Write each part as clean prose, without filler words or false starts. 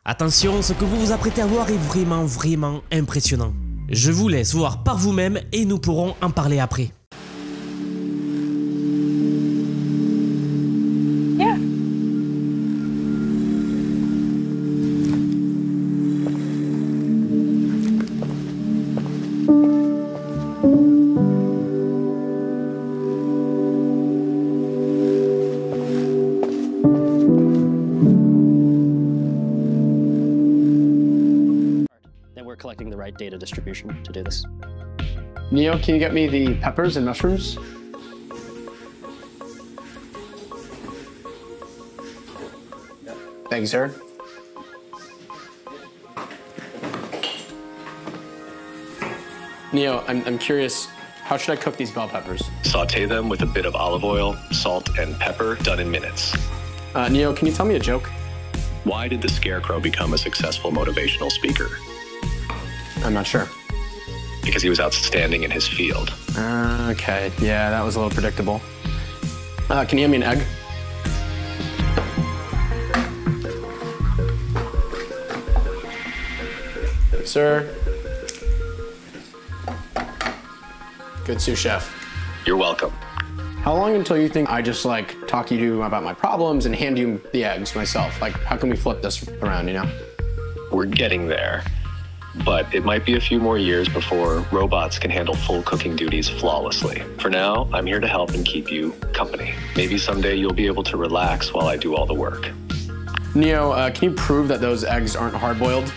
Attention, ce que vous vous apprêtez à voir est vraiment impressionnant. Je vous laisse voir par vous-même et nous pourrons en parler après. Yeah. We're collecting the right data distribution to do this. Neo, can you get me the peppers and mushrooms? Thanks, sir. Neo, I'm curious, how should I cook these bell peppers? Saute them with a bit of olive oil, salt, and pepper, done in minutes. Neo, can you tell me a joke? Why did the Scarecrow become a successful motivational speaker? I'm not sure. Because he was outstanding in his field. Okay, yeah, that was a little predictable. Can you hand me an egg? Sir. Good sous chef. You're welcome. How long until you think I just talk to you about my problems and hand you the eggs myself? How can we flip this around, you know? We're getting there. But it might be a few more years before robots can handle full cooking duties flawlessly. For now, I'm here to help and keep you company. Maybe someday you'll be able to relax while I do all the work. Neo, can you prove that those eggs aren't hard-boiled?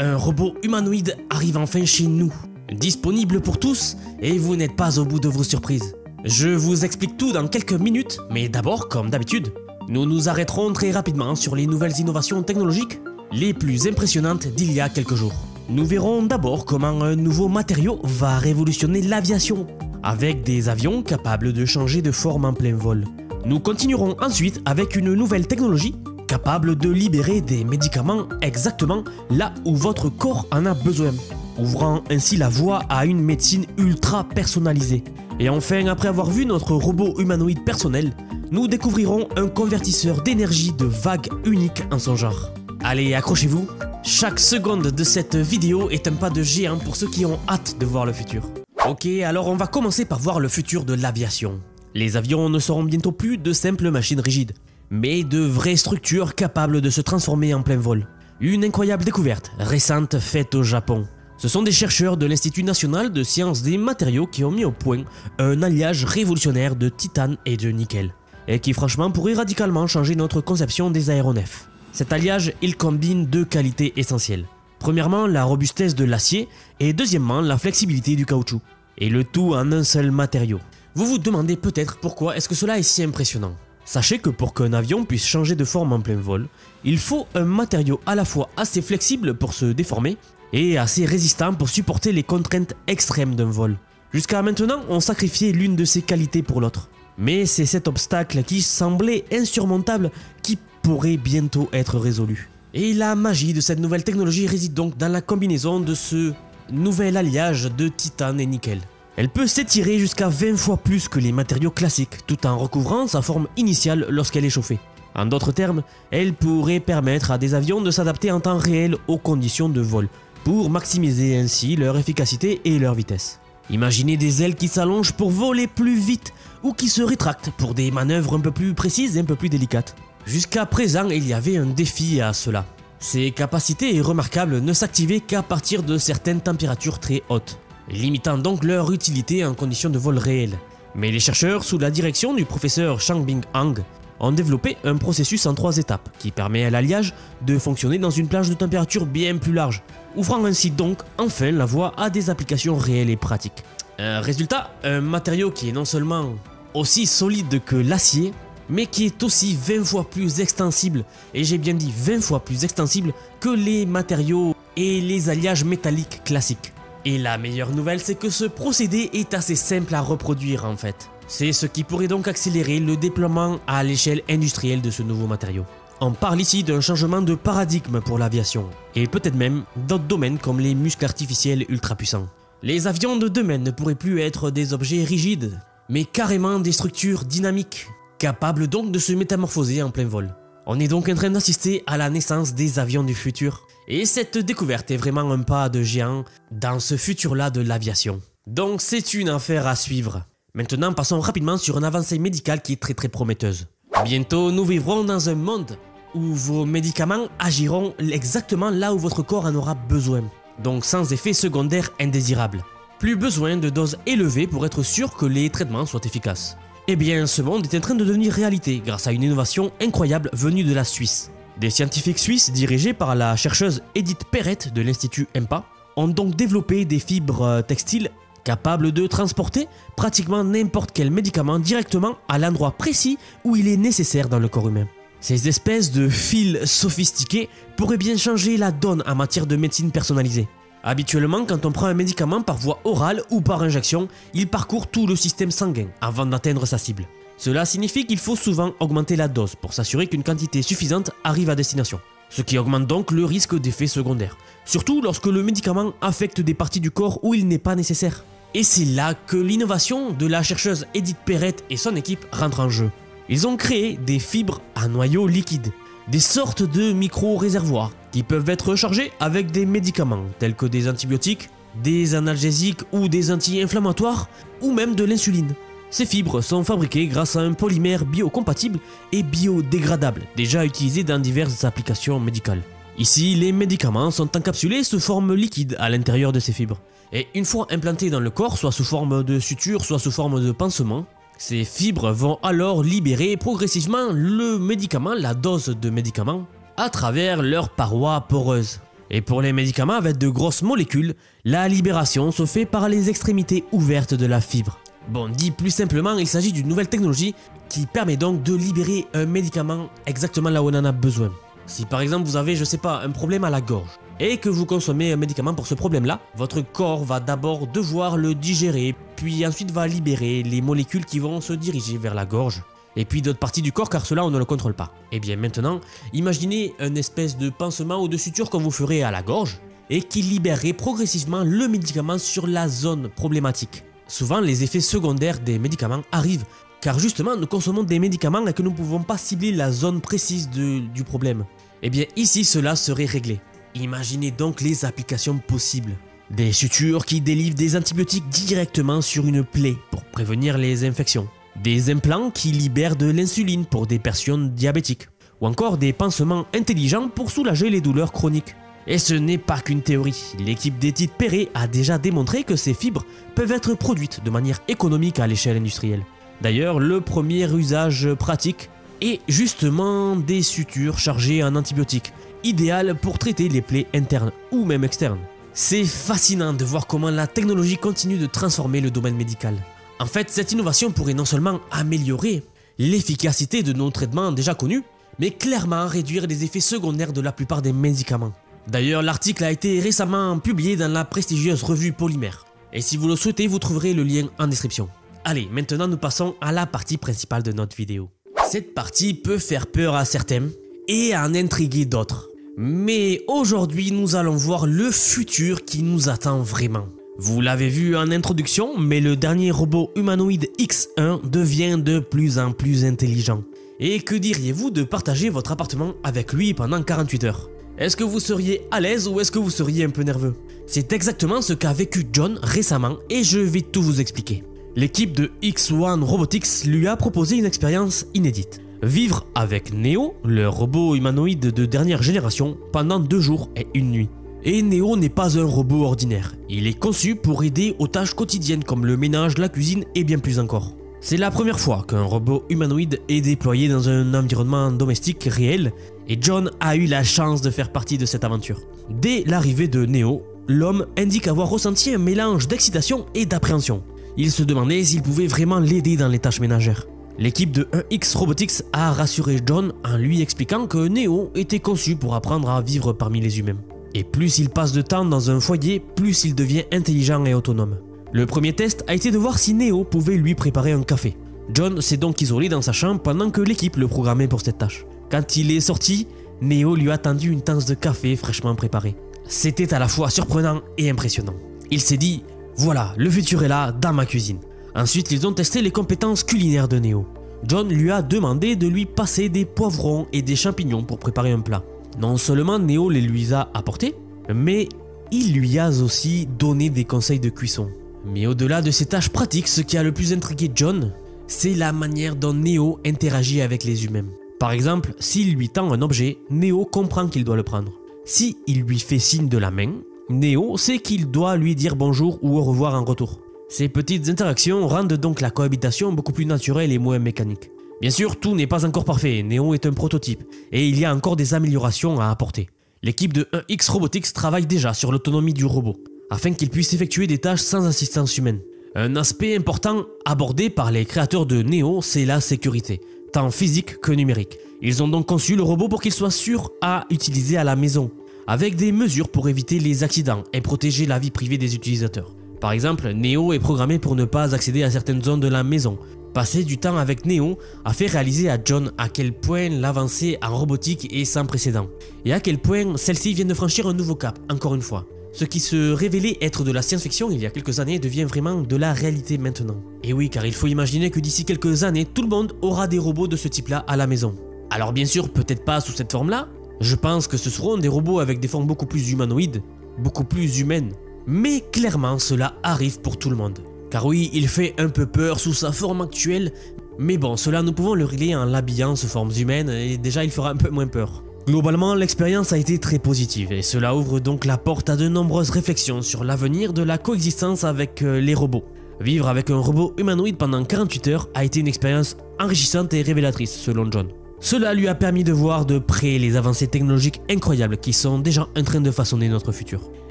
Un robot humanoïde arrive enfin chez nous, disponible pour tous et vous n'êtes pas au bout de vos surprises. Je vous explique tout dans quelques minutes, mais d'abord, comme d'habitude, nous nous arrêterons très rapidement sur les nouvelles innovations technologiques les plus impressionnantes d'il y a quelques jours. Nous verrons d'abord comment un nouveau matériau va révolutionner l'aviation, avec des avions capables de changer de forme en plein vol. Nous continuerons ensuite avec une nouvelle technologie capable de libérer des médicaments exactement là où votre corps en a besoin, ouvrant ainsi la voie à une médecine ultra personnalisée. Et enfin, après avoir vu notre robot humanoïde personnel, nous découvrirons un convertisseur d'énergie de vague unique en son genre. Allez, accrochez-vous, chaque seconde de cette vidéo est un pas de géant pour ceux qui ont hâte de voir le futur. Ok, alors on va commencer par voir le futur de l'aviation. Les avions ne seront bientôt plus de simples machines rigides, mais de vraies structures capables de se transformer en plein vol. Une incroyable découverte récente faite au Japon. Ce sont des chercheurs de l'Institut national de sciences des matériaux qui ont mis au point un alliage révolutionnaire de titane et de nickel, et qui franchement pourrait radicalement changer notre conception des aéronefs. Cet alliage, il combine deux qualités essentielles. Premièrement, la robustesse de l'acier, et deuxièmement, la flexibilité du caoutchouc. Et le tout en un seul matériau. Vous vous demandez peut-être pourquoi est-ce que cela est si impressionnant. Sachez que pour qu'un avion puisse changer de forme en plein vol, il faut un matériau à la fois assez flexible pour se déformer et assez résistant pour supporter les contraintes extrêmes d'un vol. Jusqu'à maintenant, on sacrifiait l'une de ces qualités pour l'autre. Mais c'est cet obstacle qui semblait insurmontable qui pourrait bientôt être résolu. Et la magie de cette nouvelle technologie réside donc dans la combinaison de ce nouvel alliage de titane et nickel. Elle peut s'étirer jusqu'à 20 fois plus que les matériaux classiques, tout en recouvrant sa forme initiale lorsqu'elle est chauffée. En d'autres termes, elle pourrait permettre à des avions de s'adapter en temps réel aux conditions de vol, pour maximiser ainsi leur efficacité et leur vitesse. Imaginez des ailes qui s'allongent pour voler plus vite, ou qui se rétractent pour des manœuvres un peu plus précises et un peu plus délicates. Jusqu'à présent, il y avait un défi à cela. Ces capacités remarquables ne s'activaient qu'à partir de certaines températures très hautes, limitant donc leur utilité en conditions de vol réel. Mais les chercheurs, sous la direction du professeur Changbing Hang, ont développé un processus en 3 étapes qui permet à l'alliage de fonctionner dans une plage de température bien plus large, ouvrant ainsi donc enfin la voie à des applications réelles et pratiques. Résultat, un matériau qui est non seulement aussi solide que l'acier, mais qui est aussi 20 fois plus extensible, et j'ai bien dit 20 fois plus extensible que les matériaux et les alliages métalliques classiques. Et la meilleure nouvelle, c'est que ce procédé est assez simple à reproduire en fait. C'est ce qui pourrait donc accélérer le déploiement à l'échelle industrielle de ce nouveau matériau. On parle ici d'un changement de paradigme pour l'aviation, et peut-être même d'autres domaines comme les muscles artificiels ultra puissants. Les avions de demain ne pourraient plus être des objets rigides, mais carrément des structures dynamiques, capables donc de se métamorphoser en plein vol. On est donc en train d'assister à la naissance des avions du futur, et cette découverte est vraiment un pas de géant dans ce futur-là de l'aviation. Donc c'est une affaire à suivre. Maintenant passons rapidement sur une avancée médicale qui est très prometteuse. Bientôt nous vivrons dans un monde où vos médicaments agiront exactement là où votre corps en aura besoin, donc sans effets secondaires indésirables. Plus besoin de doses élevées pour être sûr que les traitements soient efficaces. Eh bien, ce monde est en train de devenir réalité grâce à une innovation incroyable venue de la Suisse. Des scientifiques suisses dirigés par la chercheuse Edith Perrette de l'Institut EMPA ont donc développé des fibres textiles capables de transporter pratiquement n'importe quel médicament directement à l'endroit précis où il est nécessaire dans le corps humain. Ces espèces de fils sophistiqués pourraient bien changer la donne en matière de médecine personnalisée. Habituellement, quand on prend un médicament par voie orale ou par injection, il parcourt tout le système sanguin avant d'atteindre sa cible. Cela signifie qu'il faut souvent augmenter la dose pour s'assurer qu'une quantité suffisante arrive à destination. Ce qui augmente donc le risque d'effets secondaires, surtout lorsque le médicament affecte des parties du corps où il n'est pas nécessaire. Et c'est là que l'innovation de la chercheuse Edith Perrette et son équipe rentre en jeu. Ils ont créé des fibres à noyau liquide, des sortes de micro-réservoirs qui peuvent être chargés avec des médicaments tels que des antibiotiques, des analgésiques ou des anti-inflammatoires ou même de l'insuline. Ces fibres sont fabriquées grâce à un polymère biocompatible et biodégradable déjà utilisé dans diverses applications médicales. Ici, les médicaments sont encapsulés sous forme liquide à l'intérieur de ces fibres. Et une fois implantés dans le corps, soit sous forme de suture, soit sous forme de pansement, ces fibres vont alors libérer progressivement le médicament, la dose de médicament, à travers leurs parois poreuses. Et pour les médicaments avec de grosses molécules, la libération se fait par les extrémités ouvertes de la fibre. Bon, dit plus simplement, il s'agit d'une nouvelle technologie qui permet donc de libérer un médicament exactement là où on en a besoin. Si par exemple vous avez, je sais pas, un problème à la gorge et que vous consommez un médicament pour ce problème-là, votre corps va d'abord devoir le digérer, puis ensuite va libérer les molécules qui vont se diriger vers la gorge, et puis d'autres parties du corps car cela on ne le contrôle pas. Et bien maintenant, imaginez une espèce de pansement ou de suture qu'on vous ferait à la gorge et qui libérerait progressivement le médicament sur la zone problématique. Souvent les effets secondaires des médicaments arrivent car justement nous consommons des médicaments et que nous ne pouvons pas cibler la zone précise du problème. Et bien ici cela serait réglé. Imaginez donc les applications possibles. Des sutures qui délivrent des antibiotiques directement sur une plaie pour prévenir les infections. Des implants qui libèrent de l'insuline pour des personnes diabétiques. Ou encore des pansements intelligents pour soulager les douleurs chroniques. Et ce n'est pas qu'une théorie. L'équipe d'Edith Perrette a déjà démontré que ces fibres peuvent être produites de manière économique à l'échelle industrielle. D'ailleurs, le premier usage pratique est justement des sutures chargées en antibiotiques, idéales pour traiter les plaies internes ou même externes. C'est fascinant de voir comment la technologie continue de transformer le domaine médical. En fait, cette innovation pourrait non seulement améliorer l'efficacité de nos traitements déjà connus, mais clairement réduire les effets secondaires de la plupart des médicaments. D'ailleurs, l'article a été récemment publié dans la prestigieuse revue Polymère. Et si vous le souhaitez, vous trouverez le lien en description. Allez, maintenant nous passons à la partie principale de notre vidéo. Cette partie peut faire peur à certains et en intriguer d'autres. Mais aujourd'hui, nous allons voir le futur qui nous attend vraiment. Vous l'avez vu en introduction, mais le dernier robot humanoïde X1 devient de plus en plus intelligent. Et que diriez-vous de partager votre appartement avec lui pendant 48 heures? Est-ce que vous seriez à l'aise ou est-ce que vous seriez un peu nerveux? C'est exactement ce qu'a vécu John récemment et je vais tout vous expliquer. L'équipe de X1 Robotics lui a proposé une expérience inédite. Vivre avec Neo, le robot humanoïde de dernière génération, pendant 2 jours et 1 nuit. Et Neo n'est pas un robot ordinaire. Il est conçu pour aider aux tâches quotidiennes comme le ménage, la cuisine et bien plus encore. C'est la première fois qu'un robot humanoïde est déployé dans un environnement domestique réel et John a eu la chance de faire partie de cette aventure. Dès l'arrivée de Neo, l'homme indique avoir ressenti un mélange d'excitation et d'appréhension. Il se demandait s'il pouvait vraiment l'aider dans les tâches ménagères. L'équipe de 1X Robotics a rassuré John en lui expliquant que Neo était conçu pour apprendre à vivre parmi les humains. Et plus il passe de temps dans un foyer, plus il devient intelligent et autonome. Le premier test a été de voir si Neo pouvait lui préparer un café. John s'est donc isolé dans sa chambre pendant que l'équipe le programmait pour cette tâche. Quand il est sorti, Neo lui a tendu une tasse de café fraîchement préparée. C'était à la fois surprenant et impressionnant. Il s'est dit, voilà, le futur est là, dans ma cuisine. Ensuite, ils ont testé les compétences culinaires de Neo. John lui a demandé de lui passer des poivrons et des champignons pour préparer un plat. Non seulement Neo les lui a apportés, mais il lui a aussi donné des conseils de cuisson. Mais au-delà de ces tâches pratiques, ce qui a le plus intrigué John, c'est la manière dont Neo interagit avec les humains. Par exemple, s'il lui tend un objet, Neo comprend qu'il doit le prendre. Si il lui fait signe de la main, Neo sait qu'il doit lui dire bonjour ou au revoir en retour. Ces petites interactions rendent donc la cohabitation beaucoup plus naturelle et moins mécanique. Bien sûr, tout n'est pas encore parfait, Neo est un prototype, et il y a encore des améliorations à apporter. L'équipe de 1X Robotics travaille déjà sur l'autonomie du robot, afin qu'il puisse effectuer des tâches sans assistance humaine. Un aspect important abordé par les créateurs de Neo, c'est la sécurité, tant physique que numérique. Ils ont donc conçu le robot pour qu'il soit sûr à utiliser à la maison, avec des mesures pour éviter les accidents et protéger la vie privée des utilisateurs. Par exemple, Neo est programmé pour ne pas accéder à certaines zones de la maison. Passer du temps avec Neo a fait réaliser à John à quel point l'avancée en robotique est sans précédent, et à quel point celle-ci vient de franchir un nouveau cap, encore une fois. Ce qui se révélait être de la science-fiction il y a quelques années devient vraiment de la réalité maintenant. Et oui, car il faut imaginer que d'ici quelques années, tout le monde aura des robots de ce type-là à la maison. Alors bien sûr, peut-être pas sous cette forme-là, je pense que ce seront des robots avec des formes beaucoup plus humanoïdes, beaucoup plus humaines. Mais clairement, cela arrive pour tout le monde. Car oui, il fait un peu peur sous sa forme actuelle, mais bon, cela nous pouvons le régler en l'habillant sous formes humaines et déjà il fera un peu moins peur. Globalement, l'expérience a été très positive et cela ouvre donc la porte à de nombreuses réflexions sur l'avenir de la coexistence avec les robots. Vivre avec un robot humanoïde pendant 48 heures a été une expérience enrichissante et révélatrice selon John. Cela lui a permis de voir de près les avancées technologiques incroyables qui sont déjà en train de façonner notre futur.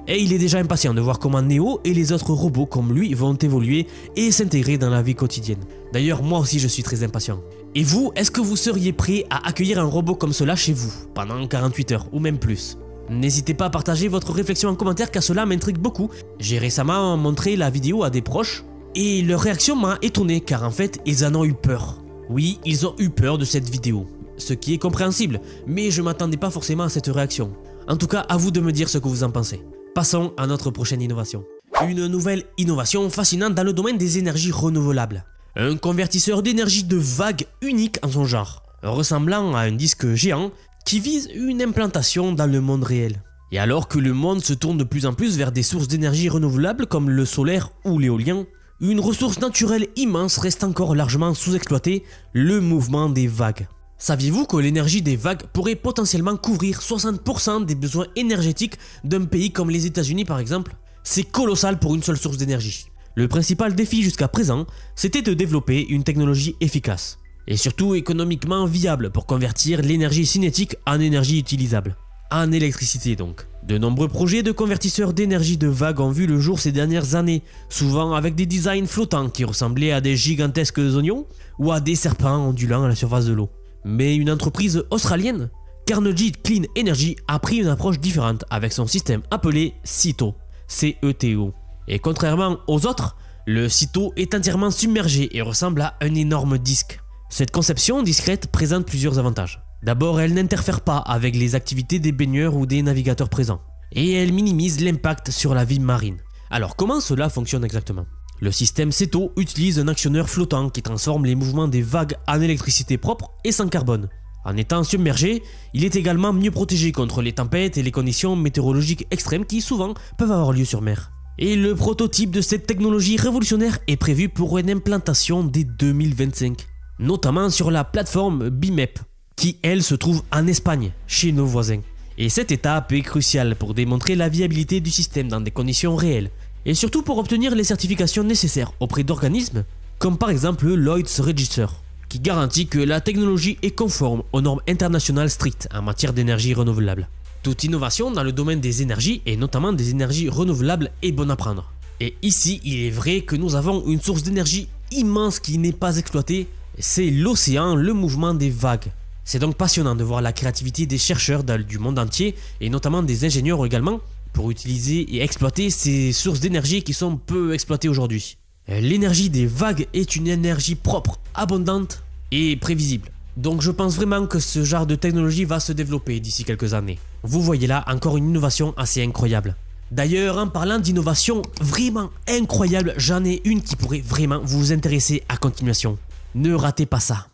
Et il est déjà impatient de voir comment Neo et les autres robots comme lui vont évoluer et s'intégrer dans la vie quotidienne. D'ailleurs, moi aussi je suis très impatient. Et vous, est-ce que vous seriez prêt à accueillir un robot comme cela chez vous, pendant 48 heures ou même plus? N'hésitez pas à partager votre réflexion en commentaire car cela m'intrigue beaucoup. J'ai récemment montré la vidéo à des proches et leur réaction m'a étonné car en fait ils en ont eu peur. Oui, ils ont eu peur de cette vidéo, ce qui est compréhensible, mais je m'attendais pas forcément à cette réaction. En tout cas, à vous de me dire ce que vous en pensez. Passons à notre prochaine innovation. Une nouvelle innovation fascinante dans le domaine des énergies renouvelables. Un convertisseur d'énergie de vague unique en son genre, ressemblant à un disque géant qui vise une implantation dans le monde réel. Et alors que le monde se tourne de plus en plus vers des sources d'énergie renouvelables comme le solaire ou l'éolien, une ressource naturelle immense reste encore largement sous-exploitée, le mouvement des vagues. Saviez-vous que l'énergie des vagues pourrait potentiellement couvrir 60% des besoins énergétiques d'un pays comme les États-Unis par exemple? C'est colossal pour une seule source d'énergie. Le principal défi jusqu'à présent, c'était de développer une technologie efficace, et surtout économiquement viable pour convertir l'énergie cinétique en énergie utilisable. En électricité donc. De nombreux projets de convertisseurs d'énergie de vagues ont vu le jour ces dernières années, souvent avec des designs flottants qui ressemblaient à des gigantesques oignons ou à des serpents ondulant à la surface de l'eau. Mais une entreprise australienne, Carnegie Clean Energy, a pris une approche différente avec son système appelé CETO, C-E-T-O. Et contrairement aux autres, le CETO est entièrement submergé et ressemble à un énorme disque. Cette conception discrète présente plusieurs avantages. D'abord, elle n'interfère pas avec les activités des baigneurs ou des navigateurs présents. Et elle minimise l'impact sur la vie marine. Alors comment cela fonctionne exactement? Le système CETO utilise un actionneur flottant qui transforme les mouvements des vagues en électricité propre et sans carbone. En étant submergé, il est également mieux protégé contre les tempêtes et les conditions météorologiques extrêmes qui souvent peuvent avoir lieu sur mer. Et le prototype de cette technologie révolutionnaire est prévu pour une implantation dès 2025, notamment sur la plateforme BIMEP, qui elle se trouve en Espagne, chez nos voisins. Et cette étape est cruciale pour démontrer la viabilité du système dans des conditions réelles, et surtout pour obtenir les certifications nécessaires auprès d'organismes, comme par exemple le Lloyd's Register, qui garantit que la technologie est conforme aux normes internationales strictes en matière d'énergie renouvelable. Toute innovation dans le domaine des énergies, et notamment des énergies renouvelables, est bonne à prendre. Et ici, il est vrai que nous avons une source d'énergie immense qui n'est pas exploitée, c'est l'océan, le mouvement des vagues. C'est donc passionnant de voir la créativité des chercheurs du monde entier, et notamment des ingénieurs également, pour utiliser et exploiter ces sources d'énergie qui sont peu exploitées aujourd'hui. L'énergie des vagues est une énergie propre, abondante et prévisible. Donc je pense vraiment que ce genre de technologie va se développer d'ici quelques années. Vous voyez là encore une innovation assez incroyable. D'ailleurs, en parlant d'innovation vraiment incroyable, j'en ai une qui pourrait vraiment vous intéresser à continuation. Ne ratez pas ça.